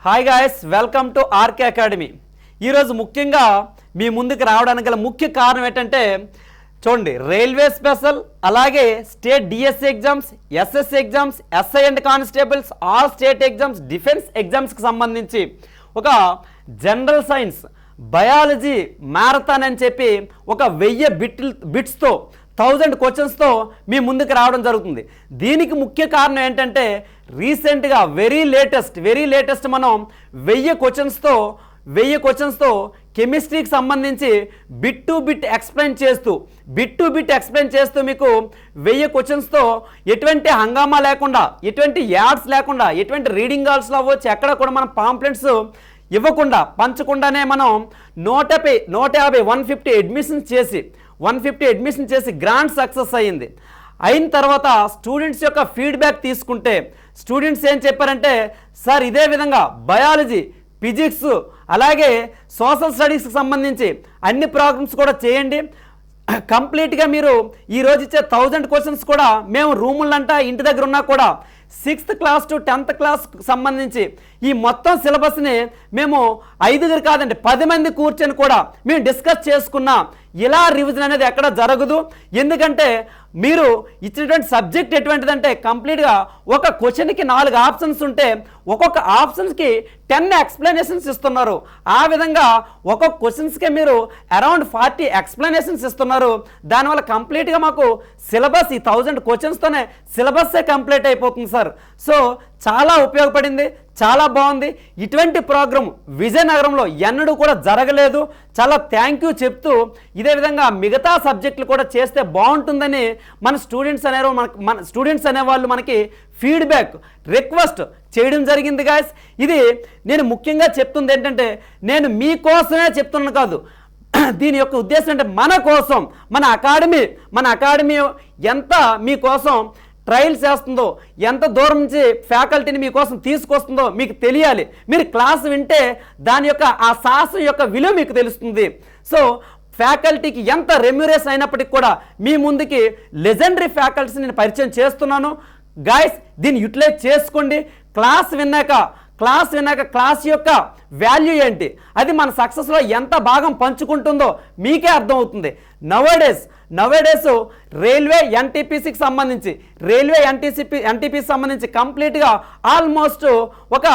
Hi guys, welcome to RK academy. ఈరోజు ముఖ్యంగా మీ ముందుకు రావడానికి గల ముఖ్య కారణం ఏంటంటే చూడండి, రైల్వే స్పెషల్, అలాగే state DSC exams, SSC exams, SI and constables, all state exams, defence ఎగ్జామ్స్కి సంబంధించి ఒక జనరల్ సైన్స్ బయాలజీ మ్యారథాన్ అని చెప్పి ఒక 1000 బిట్స్తో 1000 క్వశ్చన్స్తో మీ ముందుకు రావడం జరుగుతుంది. దీనికి ముఖ్య కారణం ఏంటంటే రీసెంట్గా వెరీ లేటెస్ట్ మనం 1000 క్వశ్చన్స్తో కెమిస్ట్రీకి సంబంధించి బిట్ టు బిట్ ఎక్స్ప్లెయిన్ చేస్తూ మీకు 1000 క్వశ్చన్స్తో ఎటువంటి హంగామా లేకుండా, ఎటువంటి యాడ్స్ లేకుండా, ఎటువంటి రీడింగ్ హాల్స్లో అవ్వచ్చు, ఎక్కడ కూడా మనం పాంప్లెట్స్ ఇవ్వకుండా పంచకుండానే మనం 150 అడ్మిషన్ చేసి గ్రాండ్ సక్సెస్ అయ్యింది. అయిన తర్వాత స్టూడెంట్స్ యొక్క ఫీడ్బ్యాక్ తీసుకుంటే స్టూడెంట్స్ ఏం చెప్పారంటే, సార్ ఇదే విధంగా బయాలజీ, ఫిజిక్స్, అలాగే సోషల్ స్టడీస్కి సంబంధించి అన్ని ప్రోగ్రామ్స్ కూడా చేయండి. కంప్లీట్గా మీరు ఈరోజు ఇచ్చే 1000 క్వశ్చన్స్ కూడా మేము రూములంట ఇంటి దగ్గర ఉన్నా కూడా 6th class to 10th class సంబంధించి ఈ మొత్తం సిలబస్ని మేము 5 కాదండి 10 మంది కూర్చొని కూడా మేము డిస్కస్ చేసుకున్నాం. ఇలా రివిజన్ అనేది ఎక్కడ జరగదు. ఎందుకంటే మీరు ఇచ్చినటువంటి సబ్జెక్ట్ ఎటువంటిదంటే కంప్లీట్గా ఒక క్వశ్చన్కి 4 ఆప్షన్స్ ఉంటే ఒక్కొక్క ఆప్షన్స్కి 10 ఎక్స్ప్లెనేషన్స్ ఇస్తున్నారు. ఆ విధంగా ఒక్కొక్క క్వశ్చన్స్కి మీరు అరౌండ్ 40 ఎక్స్ప్లెనేషన్స్ ఇస్తున్నారు. దానివల్ల కంప్లీట్గా మాకు సిలబస్ ఈ 1000 క్వశ్చన్స్తోనే సిలబస్సే కంప్లీట్ అయిపోతుంది సార్. సో చాలా ఉపయోగపడింది, చాలా బాగుంది. ఇటువంటి ప్రోగ్రామ్ విజయనగరంలో ఎన్నడూ కూడా జరగలేదు. చాలా థ్యాంక్ యూ చెప్తూ ఇదే విధంగా మిగతా సబ్జెక్టులు కూడా చేస్తే బాగుంటుందని మన స్టూడెంట్స్ అనేవాళ్ళు మనకి ఫీడ్బ్యాక్ రిక్వెస్ట్ చేయడం జరిగింది గాయస్. ఇది నేను ముఖ్యంగా చెప్తుంది ఏంటంటే నేను మీకోసమే చెప్తున్నాను కాదు, దీని యొక్క ఉద్దేశం అంటే మన కోసం, మన అకాడమీ ఎంత మీకోసం ట్రయల్స్ చేస్తుందో, ఎంత దూరం నుంచి ఫ్యాకల్టీని మీకోసం తీసుకొస్తుందో మీకు తెలియాలి. మీరు క్లాస్ వింటే దాని యొక్క ఆ సాహసం యొక్క విలువ మీకు తెలుస్తుంది. సో ఫ్యాకల్టీకి ఎంత రెమ్యూరేషన్ అయినప్పటికీ కూడా మీ ముందుకి లెజెండరీ ఫ్యాకల్టీస్ నేను పరిచయం చేస్తున్నాను గాయస్. దీన్ని యూటిలైజ్ చేసుకోండి. క్లాస్ విన్నాక క్లాస్ యొక్క వాల్యూ ఏంటి, అది మన సక్సెస్లో ఎంత భాగం పంచుకుంటుందో మీకే అర్థమవుతుంది. నవేడేస్ రైల్వే ఎన్టీపీసీకి సంబంధించి కంప్లీట్గా ఆల్మోస్ట్ ఒక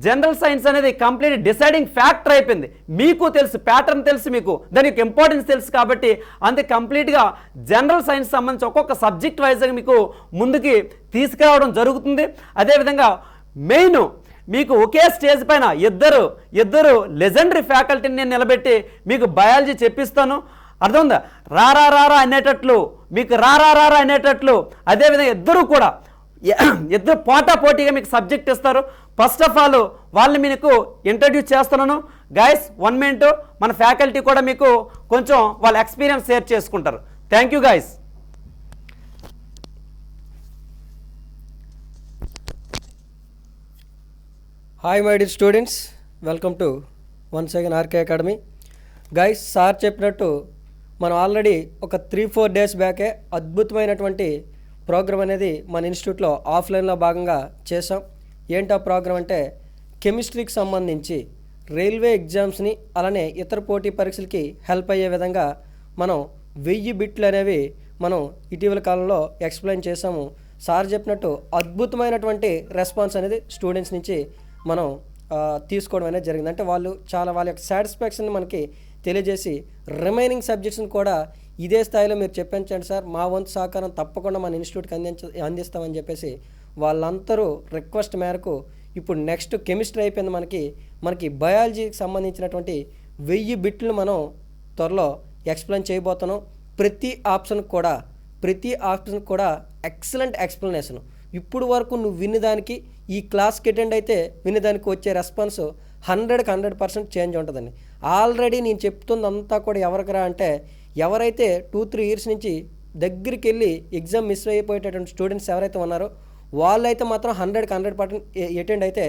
జనరల్ సైన్స్ అనేది కంప్లీట్ డిసైడింగ్ ఫ్యాక్టర్ అయిపోయింది. మీకు తెలుసు, ప్యాటర్న్ తెలుసు, మీకు దానికి ఇంపార్టెన్స్ తెలుసు. కాబట్టి అంతే కంప్లీట్గా జనరల్ సైన్స్ సంబంధించి ఒక్కొక్క సబ్జెక్ట్ వైజ్గా మీకు ముందుకి తీసుకురావడం జరుగుతుంది. అదేవిధంగా మెయిన్ మీకు ఒకే స్టేజ్ పైన ఇద్దరు లెజెండరీ ఫ్యాకల్టీని నేను నిలబెట్టి మీకు బయాలజీ చెప్పిస్తాను. అర్థమైందా? రారా అనేటట్లు, మీకు రారా అనేటట్లు. అదేవిధంగా ఇద్దరు పోటాపోటీగా మీకు సబ్జెక్ట్ ఇస్తారు. ఫస్ట్ ఆఫ్ ఆల్ వాళ్ళని మీకు ఇంట్రడ్యూస్ చేస్తున్నాను గైస్. 1 మినిట్ మన ఫ్యాకల్టీ కూడా మీకు కొంచెం వాళ్ళ ఎక్స్పీరియన్స్ షేర్ చేసుకుంటారు. Thank you guys. Hi my dear students, welcome to once again RK academy. Guys, sir చెప్పినట్టు మనం ఆల్రెడీ ఒక 3-4 డేస్ బ్యాకే అద్భుతమైనటువంటి ప్రోగ్రామ్ అనేది మన ఇన్స్టిట్యూట్లో ఆఫ్లైన్లో భాగంగా చేసాం. ఏంటి ఆ ప్రోగ్రామ్ అంటే కెమిస్ట్రీకి సంబంధించి రైల్వే ఎగ్జామ్స్ని అలానే ఇతర పోటీ పరీక్షలకి హెల్ప్ అయ్యే విధంగా మనం 1000 బిట్లు అనేవి మనం ఇటీవల కాలంలో ఎక్స్ప్లెయిన్ చేసాము. సార్ చెప్పినట్టు అద్భుతమైనటువంటి రెస్పాన్స్ అనేది స్టూడెంట్స్ నుంచి మనం తీసుకోవడం అనేది జరిగింది. అంటే వాళ్ళ యొక్క సాటిస్ఫాక్షన్ మనకి తెలియజేసి రిమైనింగ్ సబ్జెక్ట్స్ని కూడా ఇదే స్థాయిలో మీరు చెప్పించండి సార్, మా వంతు సహకారం తప్పకుండా మన ఇన్స్టిట్యూట్కి అందిస్తామని చెప్పేసి వాళ్ళందరూ రిక్వెస్ట్ మేరకు ఇప్పుడు నెక్స్ట్ కెమిస్ట్రీ అయిపోయింది. మనకి బయాలజీకి సంబంధించినటువంటి 1000 బిట్లు మనం త్వరలో ఎక్స్ప్లెయిన్ చేయబోతున్నాం. ప్రతి ఆప్షన్ కూడా ఎక్సలెంట్ ఎక్స్ప్లెనేషన్. ఇప్పుడు వరకు నువ్వు విన్నదానికి ఈ క్లాస్కి అటెండ్ అయితే విన్నదానికి వచ్చే రెస్పాన్స్ 100% చేంజ్ ఉంటుందండి. ఆల్రెడీ నేను చెప్తుందంతా కూడా ఎవరికిరా అంటే ఎవరైతే 2-3 ఇయర్స్ నుంచి దగ్గరికి వెళ్ళి ఎగ్జామ్ మిస్ అయిపోయేటటువంటి స్టూడెంట్స్ ఎవరైతే ఉన్నారో వాళ్ళైతే మాత్రం 100% అటెండ్ అయితే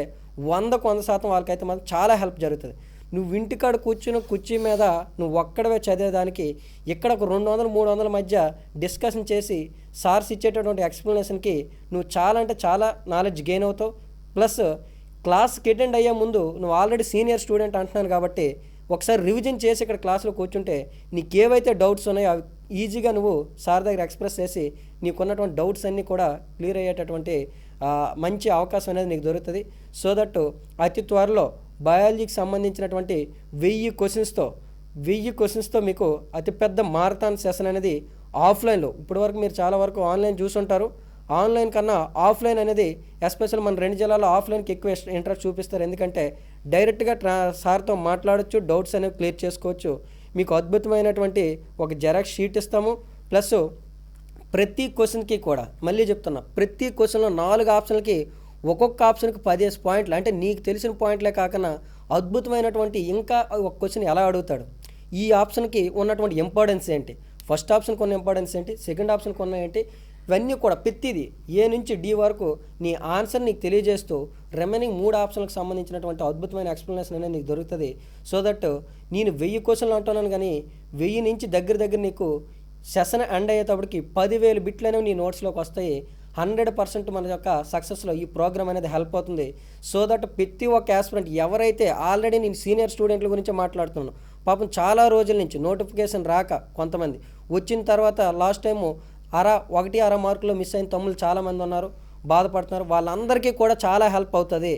100% వాళ్ళకైతే మాత్రం చాలా హెల్ప్ జరుగుతుంది. నువ్వు ఇంటికాడ కూర్చుని కుర్చీ మీద నువ్వు ఒక్కడవే చదివేదానికి ఇక్కడ ఒక 200-300 మధ్య డిస్కషన్ చేసి సార్స్ ఇచ్చేటటువంటి ఎక్స్ప్లెనేషన్కి నువ్వు చాలా అంటే చాలా నాలెడ్జ్ గెయిన్ అవుతావు. ప్లస్ క్లాస్కి అటెండ్ అయ్యే ముందు నువ్వు ఆల్రెడీ సీనియర్ స్టూడెంట్ అంటున్నాను కాబట్టి ఒకసారి రివిజన్ చేసి ఇక్కడ క్లాస్లో కూర్చుంటే నీకు ఏవైతే డౌట్స్ ఉన్నాయో అవి ఈజీగా నువ్వు సార్ దగ్గర ఎక్స్ప్రెస్ చేసి నీకున్నటువంటి డౌట్స్ అన్నీ కూడా క్లియర్ అయ్యేటటువంటి మంచి అవకాశం అనేది నీకు దొరుకుతుంది. సో దట్ అతి త్వరలో బయాలజీకి సంబంధించినటువంటి 1000 క్వశ్చన్స్తో మీకు అతిపెద్ద మారథాన్ సెషన్ అనేది ఆఫ్లైన్లో, ఇప్పటివరకు మీరు చాలా వరకు ఆన్లైన్ చూసుంటారు. ఆన్లైన్ కన్నా ఆఫ్లైన్ అనేది ఎస్పెషల్ మన 2 జిల్లాల్లో ఆఫ్లైన్కి ఎక్కువ ఇంట్రెస్ట్ చూపిస్తారు. ఎందుకంటే డైరెక్ట్గా సార్తో మాట్లాడొచ్చు, డౌట్స్ అనేవి క్లియర్ చేసుకోవచ్చు. మీకు అద్భుతమైనటువంటి ఒక జెరాక్స్ షీట్ ఇస్తాము. ప్లస్ ప్రతి క్వశ్చన్కి కూడా మళ్ళీ చెప్తున్నా, ప్రతి క్వశ్చన్లో 4 ఆప్షన్లకి ఒక్కొక్క ఆప్షన్కి 10 పాయింట్లు, అంటే నీకు తెలిసిన పాయింట్లే కాకుండా అద్భుతమైనటువంటి ఇంకా ఒక క్వశ్చన్ ఎలా అడుగుతాడు, ఈ ఆప్షన్కి ఉన్నటువంటి ఇంపార్టెన్స్ ఏంటి, ఫస్ట్ ఆప్షన్కి ఉన్న ఇంపార్టెన్స్ ఏంటి, సెకండ్ ఆప్షన్కి ఉన్న ఏంటి, ఇవన్నీ కూడా ప్రతిదీ ఏ నుంచి డి వరకు నీ ఆన్సర్ నీకు తెలియజేస్తూ రిమైనింగ్ 3 ఆప్షన్లకు సంబంధించినటువంటి అద్భుతమైన ఎక్స్ప్లెనేషన్ అనేది నీకు దొరుకుతుంది. సో దట్ నేను 1000 క్వశ్చన్లు అంటున్నాను కానీ 1000 నుంచి దగ్గర నీకు సెషన్ ఎండ్ అయ్యేటప్పటికి 10,000 బిట్లు అనేవి నీ నోట్స్లోకి వస్తాయి. 100% మన యొక్క సక్సెస్లో ఈ ప్రోగ్రామ్ అనేది హెల్ప్ అవుతుంది. సో దట్ ప్రతి ఒక్క ఆస్పిరెంట్ ఎవరైతే ఆల్రెడీ నేను సీనియర్ స్టూడెంట్ల గురించి మాట్లాడుతున్నాను, పాపం చాలా రోజుల నుంచి నోటిఫికేషన్ రాక కొంతమంది వచ్చిన తర్వాత లాస్ట్ టైము 1.5 మార్కులు మిస్ అయిన తమ్ముళ్ళు చాలామంది ఉన్నారు, బాధపడుతున్నారు. వాళ్ళందరికీ కూడా చాలా హెల్ప్ అవుతుంది.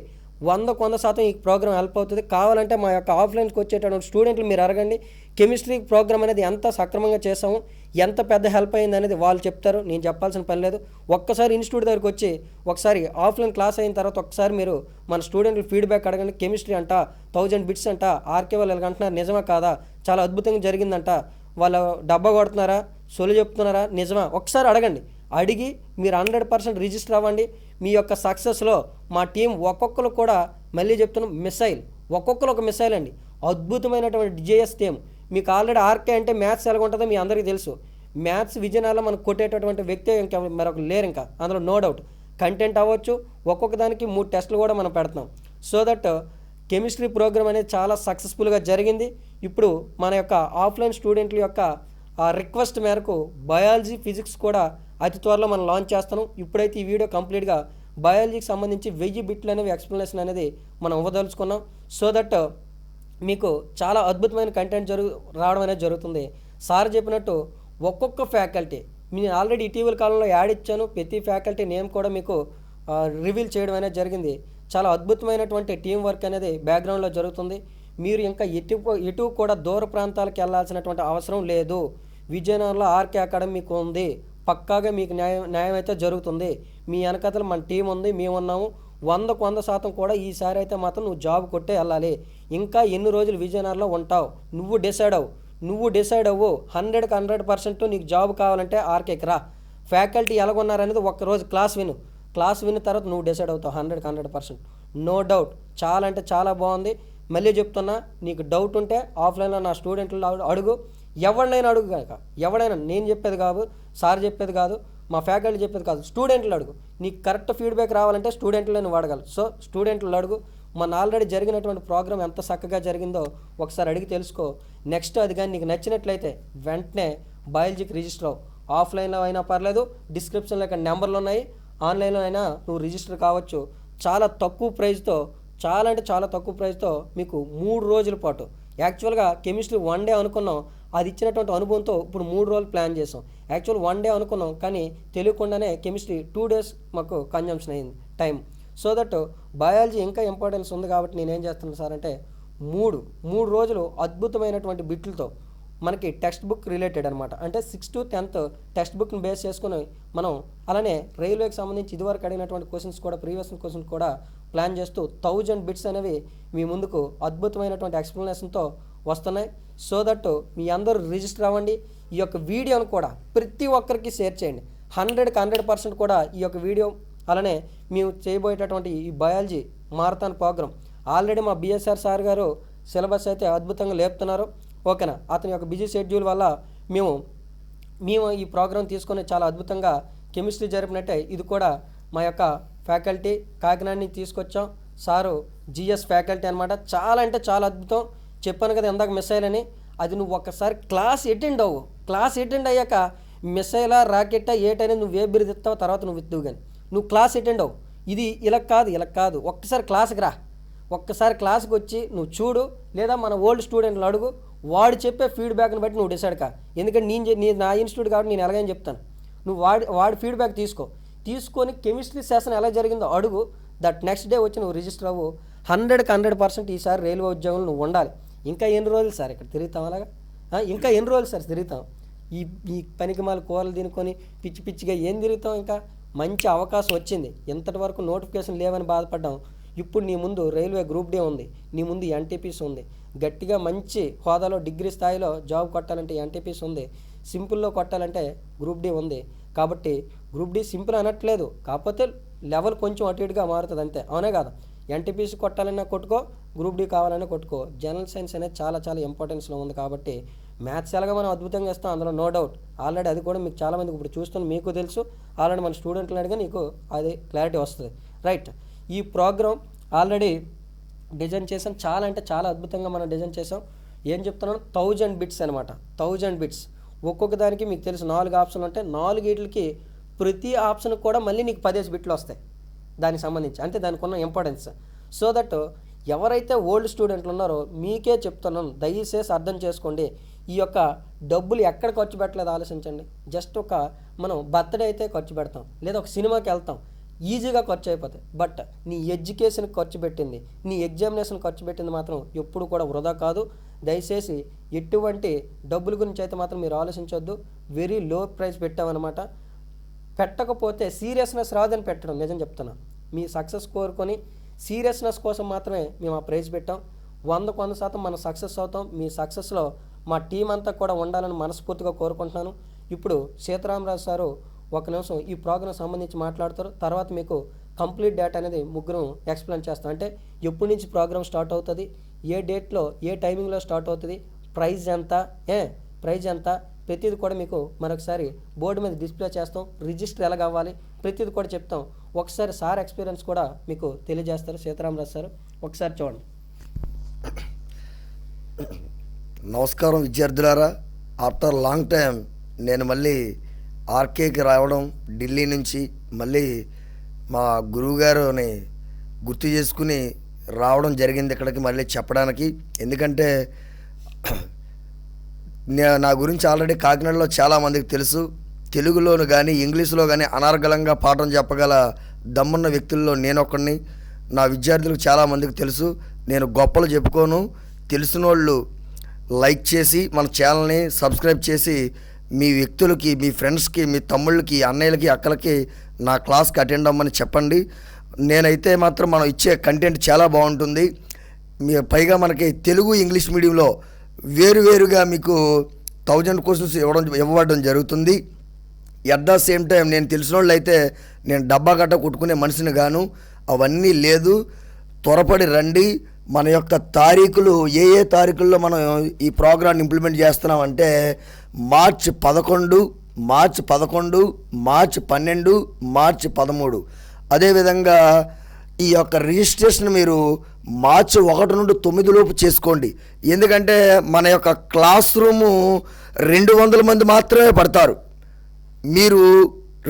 100% ఈ ప్రోగ్రామ్ హెల్ప్ అవుతుంది. కావాలంటే మా యొక్క ఆఫ్లైన్కి వచ్చేటటువంటి స్టూడెంట్లు మీరు అడగండి, కెమిస్ట్రీ ప్రోగ్రామ్ అనేది ఎంత సక్రమంగా చేసాము, ఎంత పెద్ద హెల్ప్ అయింది అనేది వాళ్ళు చెప్తారు, నేను చెప్పాల్సిన పని లేదు. ఒక్కసారి ఇన్స్టిట్యూట్ దగ్గరికి వచ్చి ఒకసారి ఆఫ్లైన్ క్లాస్ అయిన తర్వాత ఒకసారి మీరు మన స్టూడెంట్లు ఫీడ్బ్యాక్ అడగండి. కెమిస్ట్రీ అంట 1000 బిట్స్ అంట, ఆర్కే వాళ్ళు అంటున్నారు నిజమా కాదా, చాలా అద్భుతంగా జరిగిందంట, వాళ్ళు డబ్బా కొడుతున్నారా, సొలు చెప్తున్నారా, నిజమా, ఒకసారి అడగండి. అడిగి మీరు 100% రిజిస్టర్ అవ్వండి. మీ యొక్క సక్సెస్లో మా టీం ఒక్కొక్కరు కూడా మళ్ళీ చెప్తున్నాం మిసైల్, ఒక్కొక్కరు ఒక మిసైల్ అండి. అద్భుతమైనటువంటి డిజేఎస్ టీం. మీకు ఆల్రెడీ ఆర్కే అంటే మ్యాథ్స్ ఎలా ఉంటుందో మీ అందరికీ తెలుసు. మ్యాథ్స్ విజయనగరంలో మనకు కొట్టేటటువంటి వ్యక్తి ఇంకా మరొక లేరు, ఇంకా అందులో నో డౌట్. కంటెంట్ అవ్వచ్చు, ఒక్కొక్క దానికి 3 టెస్టులు కూడా మనం పెడతాం. సో దట్ కెమిస్ట్రీ ప్రోగ్రామ్ అనేది చాలా సక్సెస్ఫుల్గా జరిగింది. ఇప్పుడు మన యొక్క ఆఫ్లైన్ స్టూడెంట్ల యొక్క రిక్వెస్ట్ మేరకు బయాలజీ, ఫిజిక్స్ కూడా అతి త్వరలో మనం లాంచ్ చేస్తాను. ఇప్పుడైతే ఈ వీడియో కంప్లీట్గా బయాలజీకి సంబంధించి 1000 బిట్లు అనేవి ఎక్స్ప్లెనేషన్ అనేది మనం ఇవ్వదలుచుకున్నాం. సో దట్ మీకు చాలా అద్భుతమైన కంటెంట్ రావడం అనేది జరుగుతుంది. సార్ చెప్పినట్టు ఒక్కొక్క ఫ్యాకల్టీ నేను ఆల్రెడీ ఇటీవల కాలంలో యాడ్ ఇచ్చాను, ప్రతి ఫ్యాకల్టీ నేమ్ కూడా మీకు రివీల్ చేయడం అనేది జరిగింది. చాలా అద్భుతమైనటువంటి టీం వర్క్ అనేది బ్యాక్గ్రౌండ్లో జరుగుతుంది. మీరు ఇంకా ఎటు కూడా దూర ప్రాంతాలకు వెళ్ళాల్సినటువంటి అవసరం లేదు. విజయనగరంలో ఆర్కే అకాడమీ మీకు ఉంది, పక్కాగా మీకు న్యాయం అయితే జరుగుతుంది. మీ వెనకతలు మన టీం ఉంది, మేము ఉన్నాము. 100% కూడా ఈసారి అయితే మాత్రం నువ్వు జాబ్ కొట్టే వెళ్ళాలి. ఇంకా ఎన్ని రోజులు విజయనగరంలో ఉంటావు, నువ్వు డిసైడ్ అవ్వు. 100% నీకు జాబ్ కావాలంటే ఆర్కేకి రా. ఫ్యాకల్టీ ఎలాగొన్నారనేది ఒక్కరోజు క్లాస్ విన్న తర్వాత నువ్వు డిసైడ్ అవుతావు 100%. No doubt. చాలా అంటే చాలా బాగుంది. మళ్ళీ చెప్తున్నా, నీకు డౌట్ ఉంటే ఆఫ్లైన్లో నా స్టూడెంట్లు అడుగు, ఎవరినైనా అడుగు. కనుక ఎవడైనా, నేను చెప్పేది కాదు, సార్ చెప్పేది కాదు, మా ఫ్యాకల్టీ చెప్పేది కాదు, స్టూడెంట్లు అడుగు. నీకు కరెక్ట్ ఫీడ్బ్యాక్ రావాలంటే స్టూడెంట్లను నువ్వు అడగాలి. సో స్టూడెంట్లు అడుగు. మన ఆల్రెడీ జరిగినటువంటి ప్రోగ్రామ్ ఎంత చక్కగా జరిగిందో ఒకసారి అడిగి తెలుసుకో. నెక్స్ట్ అది కానీ నీకు నచ్చినట్లయితే వెంటనే బయాలజీకి రిజిస్టర్ అవ్వు. ఆఫ్లైన్లో అయినా పర్లేదు, డిస్క్రిప్షన్లో ఇక్కడ నెంబర్లు ఉన్నాయి, ఆన్లైన్లో అయినా నువ్వు రిజిస్టర్ కావచ్చు. చాలా తక్కువ ప్రైస్తో, చాలా అంటే చాలా తక్కువ ప్రైస్తో మీకు 3 రోజుల పాటు. యాక్చువల్గా కెమిస్ట్రీ 1 డే అనుకున్నాం, అది ఇచ్చినటువంటి అనుభవంతో ఇప్పుడు 3 రోజులు ప్లాన్ చేసాం. యాక్చువల్ 1 డే అనుకున్నాం, కానీ తెలియకుండానే కెమిస్ట్రీ 2 days మాకు కన్జంప్షన్ అయింది టైం. సో దట్ బయాలజీ ఇంకా ఇంపార్టెన్స్ ఉంది కాబట్టి నేనేం చేస్తున్నాను సార్ అంటే 3 రోజులు అద్భుతమైనటువంటి బిట్లతో మనకి టెక్స్ట్ బుక్ రిలేటెడ్ అనమాట. అంటే 6th to 10th టెక్స్ట్ బుక్ని బేస్ చేసుకుని మనం అలానే రైల్వేకి సంబంధించి ఇదివరకు అడిగినటువంటి క్వశ్చన్స్ కూడా, ప్రీవియస్ క్వశ్చన్స్ కూడా ప్లాన్ చేస్తూ 1000 బిట్స్ అనేవి మీ ముందుకు అద్భుతమైనటువంటి ఎక్స్ప్లెనేషన్తో వస్తున్నాయి. సో దట్ మీ అందరూ రిజిస్టర్ అవ్వండి. ఈ యొక్క వీడియోను కూడా ప్రతి ఒక్కరికి షేర్ చేయండి. 100% కూడా ఈ యొక్క వీడియో, అలానే మేము చేయబోయేటటువంటి ఈ బయాలజీ మారథాన్ ప్రోగ్రామ్ ఆల్రెడీ మా బిఎస్ఆర్ సార్ గారు సిలబస్ అయితే అద్భుతంగా లేపుతున్నారు. ఓకేనా, అతని యొక్క బిజీ షెడ్యూల్ వల్ల మేము ఈ ప్రోగ్రాం తీసుకొని చాలా అద్భుతంగా కెమిస్ట్రీ జరిపినట్టే ఇది కూడా మా యొక్క ఫ్యాకల్టీ కాకినాడ నుంచి తీసుకొచ్చాం. సారు జిఎస్ ఫ్యాకల్టీ అనమాట. చాలా అంటే చాలా అద్భుతం. చెప్పాను కదా ఇందాక మిసైల్ అని, అది నువ్వు ఒక్కసారి క్లాస్ అటెండ్ అయ్యాక మిసైలా రాకెట్టా ఏటనేది నువ్వు ఏ బిరుదిస్తావు తర్వాత నువ్వు ఇద్దువు. కానీ నువ్వు క్లాస్ అటెండ్ అవ్వు. ఇది ఇలా కాదు, ఒక్కసారి క్లాస్కి రా, ఒక్కసారి క్లాస్కి వచ్చి నువ్వు చూడు, లేదా మన ఓల్డ్ స్టూడెంట్లు అడుగు, వాడు చెప్పే ఫీడ్బ్యాక్ని బట్టి నువ్వు డిసైడ్ కా. ఎందుకంటే నా ఇన్స్టిట్యూట్ కాబట్టి నేను ఎలాగని చెప్తాను, నువ్వు వాడి ఫీడ్బ్యాక్ తీసుకొని కెమిస్ట్రీ సెషన్ ఎలా జరిగిందో అడుగు. దట్ నెక్స్ట్ డే వచ్చి నువ్వు రిజిస్టర్ అవ్వు. 100% ఈసారి రైల్వే ఉద్యోగంలో నువ్వు ఉండాలి. ఇంకా ఎన్ని రోజులు సార్ ఇక్కడ తిరుగుతాం అలాగా? ఇంకా ఎన్ని రోజులు సార్ తిరుగుతాం? ఈ పనికిమాల కూరలు తినుకొని పిచ్చిగా ఏం తిరుగుతాం? ఇంకా మంచి అవకాశం వచ్చింది. ఇంతటి వరకు నోటిఫికేషన్ లేవని బాధపడ్డాం. ఇప్పుడు నీ ముందు రైల్వే గ్రూప్ డి ఉంది, నీ ముందు ఎన్టీపీసీ ఉంది. గట్టిగా మంచి హోదాలో డిగ్రీ స్థాయిలో జాబ్ కొట్టాలంటే ఎన్టీపీసీ ఉంది, సింపుల్లో కొట్టాలంటే గ్రూప్ డి ఉంది. కాబట్టి గ్రూప్ డి సింపుల్ అనట్లేదు, కాకపోతే లెవెల్ కొంచెం అటు ఇటుగా మారుతుంది అంతే, అవునే కాదు? ఎన్టీపీసీ కొట్టాలన్నా కొట్టుకో, గ్రూప్ డి కావాలన్నా కొట్టుకో. జనరల్ సైన్స్ అనేది చాలా ఇంపార్టెన్స్లో ఉంది. కాబట్టి మ్యాథ్స్ ఎలాగా మనం అద్భుతంగా ఇస్తాం, అందులో నో డౌట్. ఆల్రెడీ అది కూడా మీకు చాలామందికి ఇప్పుడు చూస్తున్న మీకు తెలుసు, ఆల్రెడీ మన స్టూడెంట్లు అడిగా నీకు అది క్లారిటీ వస్తుంది. రైట్, ఈ ప్రోగ్రామ్ ఆల్రెడీ డిజైన్ చేసాం, చాలా అద్భుతంగా మనం డిజైన్ చేసాం. ఏం చెప్తున్నాను, 1000 బిట్స్ అనమాట. 1000 బిట్స్, ఒక్కొక్క దానికి మీకు తెలుసు 4 ఆప్షన్లు ఉంటాయి. 4 వీటికి ప్రతి ఆప్షన్కి కూడా మళ్ళీ నీకు 10 బిట్లు వస్తాయి దానికి సంబంధించి, అంటే దానికి ఉన్న ఇంపార్టెన్స్. సో దట్ ఎవరైతే ఓల్డ్ స్టూడెంట్లు ఉన్నారో మీకే చెప్తున్నాను, దయచేసి అర్థం చేసుకోండి. ఈ యొక్క డబ్బులు ఎక్కడ ఖర్చు పెట్టలేదు ఆలోచించండి. జస్ట్ మనం బర్త్డే అయితే ఖర్చు పెడతాం, లేదా ఒక సినిమాకి వెళ్తాం, ఈజీగా ఖర్చు అయిపోతాయి. బట్ నీ ఎడ్యుకేషన్కి ఖర్చు పెట్టింది, నీ ఎగ్జామినేషన్ ఖర్చు పెట్టింది మాత్రం ఎప్పుడు కూడా వృధా కాదు. దయచేసి ఎటువంటి డబ్బుల గురించి అయితే మాత్రం మీరు ఆలోచించవద్దు. Very low price పెట్టామన్నమాట. పెట్టకపోతే సీరియస్నెస్ రాదని పెట్టడం, నిజం చెప్తున్నా. మీ సక్సెస్ కోరుకొని సీరియస్నెస్ కోసం మాత్రమే మేము ఆ ప్రైజ్ పెట్టాం. 100% మనం సక్సెస్ అవుతాం. మీ సక్సెస్లో మా టీం అంతా కూడా ఉండాలని మనస్ఫూర్తిగా కోరుకుంటున్నాను. ఇప్పుడు సీతారామరాజు సారు ఒక నిమిషం ఈ ప్రోగ్రామ్ సంబంధించి మాట్లాడతారు. తర్వాత మీకు కంప్లీట్ డేటా అనేది ముగ్గురు ఎక్స్ప్లెయిన్ చేస్తాం. అంటే ఎప్పటి నుంచి ప్రోగ్రామ్ స్టార్ట్ అవుతుంది, ఏ డేట్లో ఏ టైమింగ్లో స్టార్ట్ అవుతుంది, ప్రైజ్ ఎంత ప్రతిది కూడా మీకు మరొకసారి బోర్డు మీద డిస్ప్లే చేస్తాం. రిజిస్టర్ ఎలాగ అవ్వాలి ప్రతిది కూడా చెప్తాం. ఒకసారి సార్ ఎక్స్పీరియన్స్ కూడా మీకు తెలియజేస్తారు సీతారామరాజు సార్, ఒకసారి చూడండి. నమస్కారం విద్యార్థులారా. ఆఫ్టర్ లాంగ్ టైం నేను మళ్ళీ ఆర్కేకి రావడం, ఢిల్లీ నుంచి మళ్ళీ మా గురువుగారుని గుర్తు చేసుకుని రావడం జరిగింది ఇక్కడికి మళ్ళీ చెప్పడానికి. ఎందుకంటే నా గురించి ఆల్రెడీ కాకినాడలో చాలామందికి తెలుసు. తెలుగులోను కానీ ఇంగ్లీష్లో కానీ అనర్గళంగా పాఠం చెప్పగల దమ్మున్న వ్యక్తుల్లో నేనొక్కడిని. నా విద్యార్థులకు చాలామందికి తెలుసు. నేను గొప్పలు చెప్పుకోను. తెలిసిన వాళ్ళు లైక్ చేసి మన ఛానల్ని సబ్స్క్రైబ్ చేసి మీ వ్యక్తులకి, మీ ఫ్రెండ్స్కి, మీ తమ్ముళ్ళకి, అన్నయ్యలకి, అక్కలకి నా క్లాస్కి అటెండ్ అవ్వమని చెప్పండి. నేనైతే మాత్రం మనం ఇచ్చే కంటెంట్ చాలా బాగుంటుంది. పైగా మనకి తెలుగు ఇంగ్లీష్ మీడియంలో వేరువేరుగా మీకు 1000 క్వశ్చన్స్ ఇవ్వడం జరుగుతుంది. ఎట్ ద సేమ్ టైం నేను తెలిసిన వాళ్ళు అయితే నేను డబ్బా గట్ట కొట్టుకునే మనిషిని గాను, అవన్నీ లేదు. త్వరపడి రండి. మన యొక్క తారీఖులు ఏ తారీఖుల్లో మనం ఈ ప్రోగ్రామ్ ఇంప్లిమెంట్ చేస్తున్నామంటే మార్చి 11, మార్చి 12, మార్చి 12, మార్చి 13. అదేవిధంగా ఈ యొక్క రిజిస్ట్రేషన్ మీరు మార్చి 1 నుండి 9 లోపు చేసుకోండి. ఎందుకంటే మన యొక్క క్లాస్ రూము 200 మంది మాత్రమే పడతారు. మీరు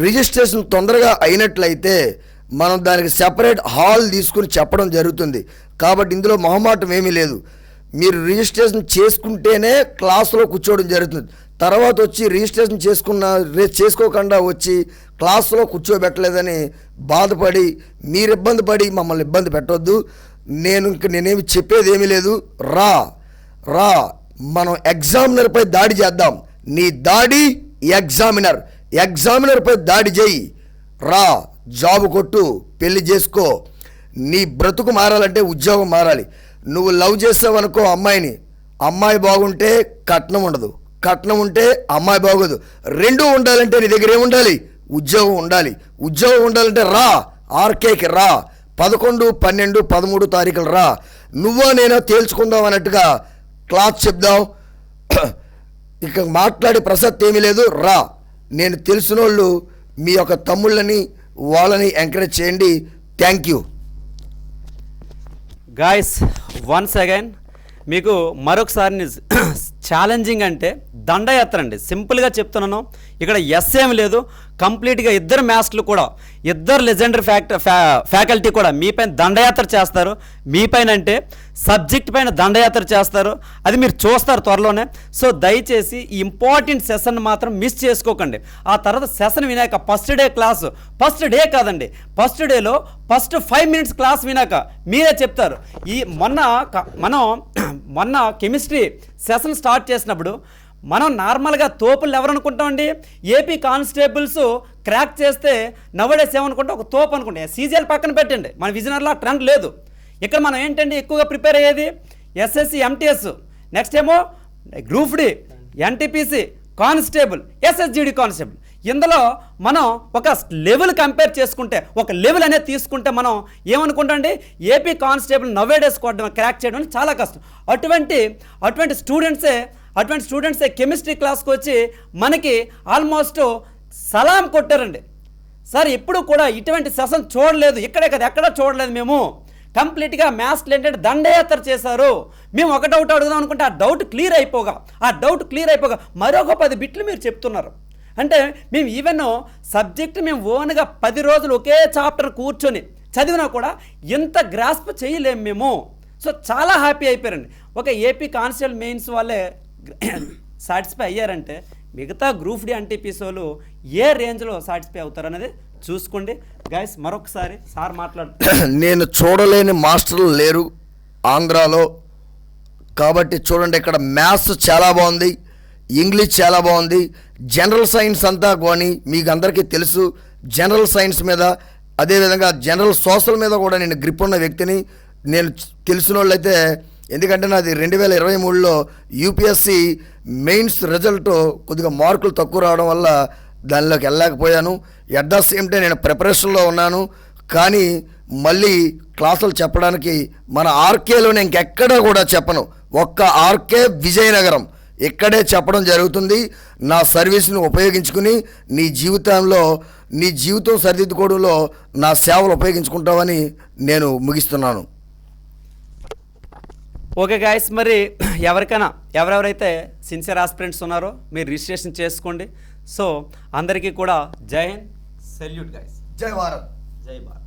రిజిస్ట్రేషన్ తొందరగా అయినట్లయితే మనం దానికి సెపరేట్ హాల్ తీసుకుని చెప్పడం జరుగుతుంది. కాబట్టి ఇందులో మొహమాటం ఏమీ లేదు. మీరు రిజిస్ట్రేషన్ చేసుకుంటేనే క్లాసులో కూర్చోవడం జరుగుతుంది. తర్వాత వచ్చి రిజిస్ట్రేషన్ చేసుకోకుండా వచ్చి క్లాసులో కూర్చోబెట్టలేదని బాధపడి మీరు ఇబ్బంది పడి మమ్మల్ని ఇబ్బంది పెట్టవద్దు. నేనేమి చెప్పేది ఏమీ లేదు. రా మనం ఎగ్జామినర్పై దాడి చేద్దాం. నీ దాడి ఎగ్జామినర్పై దాడి చేయి. రా, జాబ్ కొట్టు, పెళ్లి చేసుకో. నీ బ్రతుకు మారాలంటే ఉద్యోగం మారాలి. నువ్వు లవ్ చేసావనుకో అమ్మాయిని, అమ్మాయి బాగుంటే కట్నం ఉండదు, కట్నం ఉంటే అమ్మాయి బాగోదు. రెండూ ఉండాలంటే నీ దగ్గర ఏముండాలి? ఉద్యోగం ఉండాలి. ఉద్యోగం ఉండాలంటే రా, ఆర్కేకి రా. 11, 12, 13 తారీఖులు రా. నువ్వో నేనో తేల్చుకుందాం అన్నట్టుగా క్లాస్ చెప్దాం. ఇక మాట్లాడే ప్రసక్తి ఏమీ లేదు. రా. నేను తెలిసిన వాళ్ళు మీ యొక్క తమ్ముళ్ళని వాళ్ళని ఎంకరేజ్ చేయండి. Thank you guys. Once again మీకు మరొకసారి ఛాలెంజింగ్ అంటే దండయాత్ర అండి. సింపుల్గా చెప్తున్నాను, ఇక్కడ ఏం లేదు. కంప్లీట్గా ఇద్దరు మాస్టర్లు కూడా, ఇద్దరు లెజెండరీ ఫ్యాకల్టీ కూడా మీపైన దండయాత్ర చేస్తారు. మీపైన అంటే సబ్జెక్ట్ పైన దండయాత్ర చేస్తారు. అది మీరు చూస్తారు త్వరలోనే. సో దయచేసి ఈ ఇంపార్టెంట్ సెషన్ మాత్రం మిస్ చేసుకోకండి. ఆ తర్వాత సెషన్ వినాక first day class, first day కాదండి, ఫస్ట్ డేలో ఫస్ట్ 5 minutes క్లాస్ వినాక మీరే చెప్తారు. ఈ మొన్న కెమిస్ట్రీ సెషన్ స్టార్ట్ చేసినప్పుడు మనం నార్మల్గా తోపులు ఎవరు అనుకుంటామండి? ఏపీ కానిస్టేబుల్స్ క్రాక్ చేస్తే నవ్వడేసి ఏమనుకుంటే ఒక తోపు అనుకుంటే సీజీఎల్ పక్కన పెట్టండి, మన విజయనగరంలో ఆ ట్రెండ్ లేదు. ఇక్కడ మనం ఏంటంటే ఎక్కువగా ప్రిపేర్ అయ్యేది ఎస్ఎస్సి ఎంటీఎస్, నెక్స్ట్ ఏమో group D, NTPC constable, SSGD constable. ఇందులో మనం ఒక లెవెల్ కంపేర్ చేసుకుంటే, ఒక లెవెల్ అనేది తీసుకుంటే మనం ఏమనుకుంటామండి? ఏపీ కానిస్టేబుల్ నవ్వేడేస్ క్రాక్ చేయడం చాలా కష్టం. అటువంటి స్టూడెంట్సే కెమిస్ట్రీ క్లాస్కి వచ్చి మనకి ఆల్మోస్ట్ సలాం కొట్టారండి. సార్ ఎప్పుడు కూడా ఇటువంటి సెషన్ చూడలేదు, ఇక్కడే కదా ఎక్కడా చూడలేదు మేము. కంప్లీట్గా మ్యాథ్స్లో ఏంటంటే దండయాత్ర చేశారు. మేము ఒక డౌట్ అడుగుదాం అనుకుంటే ఆ డౌట్ క్లియర్ అయిపోగా మరొక 10 బిట్లు మీరు చెప్తున్నారు. అంటే మేము ఈవెన్ సబ్జెక్ట్ మేము ఓన్గా 10 రోజులు ఒకే చాప్టర్ కూర్చొని చదివినా కూడా ఎంత గ్రాస్ప్ చేయలేము మేము. సో చాలా హ్యాపీ అయిపోయారండి. ఒక ఏపీ కానిస్టేబుల్ మెయిన్స్ వాళ్ళే సాటిస్ఫై అయ్యారంటే మిగతా గ్రూప్ డి ఎన్టీపీసీ వాళ్ళు ఏ రేంజ్లో సాటిస్ఫై అవుతారు అనేది చూసుకోండి. గైస్ మరొకసారి సార్ నేను చూడలేని మాస్టర్లు లేరు ఆంధ్రాలో. కాబట్టి చూడండి, ఇక్కడ మ్యాథ్స్ చాలా బాగుంది, ఇంగ్లీష్ చాలా బాగుంది, జనరల్ సైన్స్ అంతా కానీ మీకు అందరికీ తెలుసు. జనరల్ సైన్స్ మీద, అదేవిధంగా జనరల్ సోషల్ మీద కూడా నేను గ్రిప్ ఉన్న వ్యక్తిని. నేను తెలిసిన వాళ్ళైతే, ఎందుకంటే నాది 2023లో యూపీఎస్సి మెయిన్స్ రిజల్ట్ కొద్దిగా మార్కులు తక్కువ రావడం వల్ల దానిలోకి వెళ్ళలేకపోయాను. ఎట్ ద సేమ్ టైం నేను ప్రిపరేషన్లో ఉన్నాను. కానీ మళ్ళీ క్లాసులు చెప్పడానికి మన ఆర్కేలోనే ఇంకెక్కడా కూడా చెప్పను, ఒక్క ఆర్కే విజయనగరం ఇక్కడే చెప్పడం జరుగుతుంది. నా సర్వీస్ను ఉపయోగించుకుని నీ జీవితం సరిదిద్దుకోవడంలో నా సేవలు ఉపయోగించుకుంటామని నేను ముగిస్తున్నాను. ఓకే గాయస్, మరి ఎవరెవరైతే సిన్సియర్ ఆస్పిరెంట్స్ ఉన్నారో మీరు రిజిస్ట్రేషన్ చేసుకోండి. సో అందరికీ కూడా జై హింద్, సెల్యూట్ గాయస్. జై భారత్. జై భారత్.